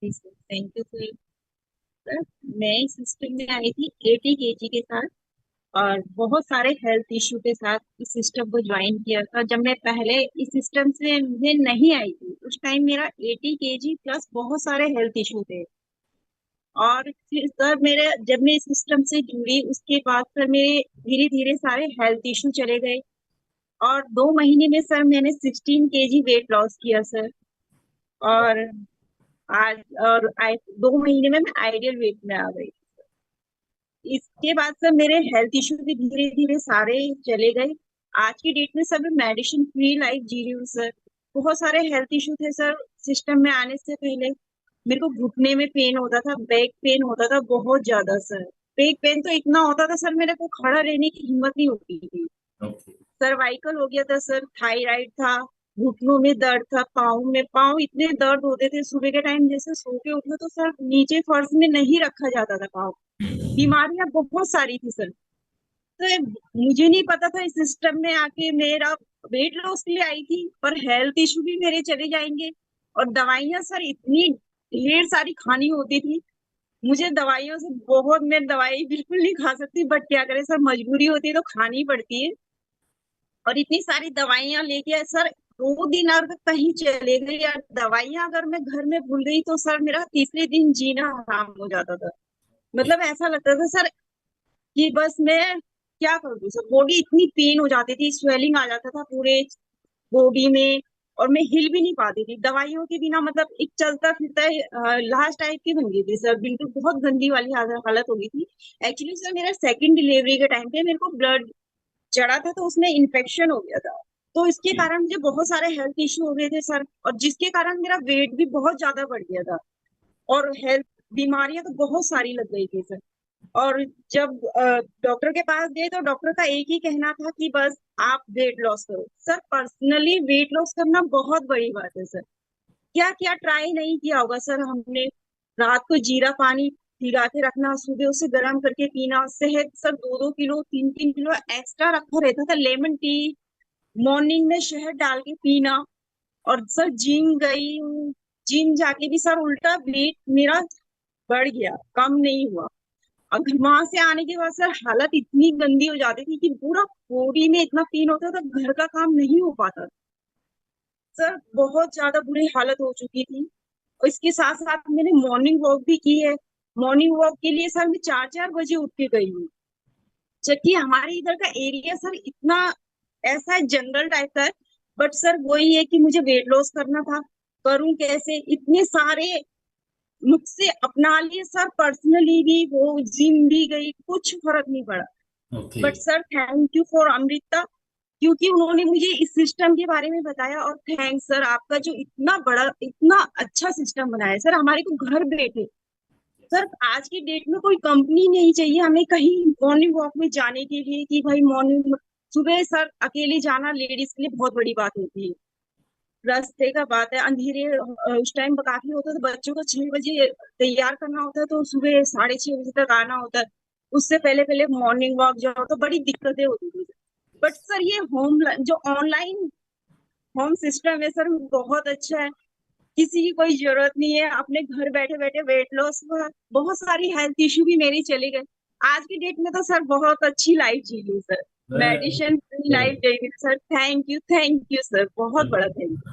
Thank you sir. Sir, मैं इस system में आई थी 80 kg के साथ और बहुत सारे हेल्थ इशू के साथ इस सिस्टम को ज्वाइन किया था। जब मैं पहले इस सिस्टम से मैं नहीं आई थी उस टाइम मेरा 80 kg प्लस बहुत सारे हेल्थ इशू थे। और फिर सर मेरे जब मैं इस सिस्टम से जुड़ी उसके बाद सर मेरे धीरे धीरे सारे हेल्थ इशू चले गए। और 2 महीने में सर मैंने 16 kg वेट लॉस किया सर। और आज और 2 महीने में मैं आइडियल वेट में आ गई। इसके बाद सर मेरे हेल्थ इश्यू भी धीरे धीरे सारे चले गए। आज की डेट में सब मेडिसिन फ्री लाइफ जी रही हूँ सर। बहुत सारे हेल्थ इश्यू थे सर सिस्टम में आने से पहले। मेरे को घुटने में पेन होता था, बैक पेन होता था बहुत ज्यादा सर। बैक पेन तो इतना होता था सर मेरे को खड़ा रहने की हिम्मत नहीं होती थी। ओके। सर्वाइकल हो गया था सर, थायराइड था, घुटनों में दर्द था, पाँव इतने दर्द होते थे सुबह के टाइम जैसे सो के उठो तो सर नीचे फर्श में नहीं रखा जाता था पाँव। बीमारियां बहुत सारी थी सर। तो मुझे नहीं पता था इस सिस्टम में आके मेरा वेट लॉस के लिए आई थी पर हेल्थ इशू भी मेरे चले जाएंगे। और दवाइयां सर इतनी ढेर सारी खानी होती थी। मुझे दवाइयों से बहुत, मैं दवाई बिल्कुल नहीं खा सकती बट क्या करें सर, मजबूरी होती है तो खानी पड़ती है। और इतनी सारी दवाइयां लेके सर 2 दिन अगर कहीं चले गई या दवाइयां अगर मैं घर में भूल गई तो सर मेरा तीसरे दिन जीना हराम हो जाता था। मतलब ऐसा लगता था सर कि बस मैं क्या करूँ सर, बॉडी इतनी पेन हो जाती थी, स्वेलिंग आ जाता था पूरे बॉडी में। और मैं हिल भी नहीं पाती थी दवाइयों के बिना, मतलब एक चलता फिरता लाश टाइप की बन गई थी सर, बिल्कुल बहुत गंदी वाली हालत हो गई थी। एक्चुअली सर मेरा सेकंड डिलीवरी के टाइम पे मेरे को ब्लड चढ़ा था तो उसमें इन्फेक्शन हो गया था। तो इसके कारण मुझे बहुत सारे हेल्थ इश्यू हो गए थे सर, और जिसके कारण मेरा वेट भी बहुत ज्यादा बढ़ गया था। और हेल्थ बीमारियां तो बहुत सारी लग गई थी सर। और जब डॉक्टर के पास गए तो डॉक्टर का एक ही कहना था कि बस आप वेट लॉस करो। सर पर्सनली वेट लॉस करना बहुत बड़ी बात है सर। क्या क्या ट्राई नहीं किया होगा सर हमने। रात को जीरा पानी भिगा के रखना, सुबह उसे गर्म करके पीना, शहद सर 2-2 किलो 3-3 किलो एक्स्ट्रा रखा रहता था, लेमन टी मॉर्निंग में शहद डाल के पीना। और सर जिम गई हूँ, जिम जाके भी सर उल्टा वेट मेरा बढ़ गया, कम नहीं हुआ। और वहां से आने के बाद सर हालत इतनी गंदी हो जाती थी कि पूरा बॉडी में इतना पेन होता था, घर का काम नहीं हो पाता सर। बहुत ज्यादा बुरी हालत हो चुकी थी। और इसके साथ साथ मैंने मॉर्निंग वॉक भी की है। मॉर्निंग वॉक के लिए सर मैं 4-4 बजे उठ के गई हूँ। जबकि हमारे इधर का एरिया सर इतना ऐसा है, जंगल टाइप का है। बट सर वही है कि मुझे वेट लॉस करना था, करूं कैसे, इतने सारे मुझसे अपना लिए सर, पर्सनली भी वो जिम भी गई, कुछ फर्क नहीं पड़ा। Okay. But sir thank you for Amrita, क्योंकि उन्होंने मुझे इस सिस्टम के बारे में बताया। और थैंक्स सर आपका जो इतना बड़ा इतना अच्छा सिस्टम बनाया है सर हमारे को घर बैठे। सर आज की डेट में कोई कंपनी नहीं चाहिए हमें कहीं मॉर्निंग वॉक में जाने के लिए कि भाई मॉर्निंग सुबह सर अकेले जाना लेडीज के लिए बहुत बड़ी बात होती है। रास्ते का बात है, अंधेरे उस टाइम काफी होता है तो बच्चों को 6 बजे तैयार करना होता है तो सुबह 6:30 बजे तक आना होता है। उससे पहले पहले मॉर्निंग वॉक जाओ तो बड़ी दिक्कतें होती थी। बट सर ये होम जो ऑनलाइन होम सिस्टम है सर बहुत अच्छा है। किसी की कोई जरूरत नहीं है, अपने घर बैठे बैठे वेट लॉस हुआ, बहुत सारी हेल्थ इश्यू भी मेरी चली गई। आज की डेट में तो सर बहुत अच्छी लाइफ जी ली sir. Very medicine free life जी ली सर। थैंक यू सर, बहुत बड़ा थैंक यू।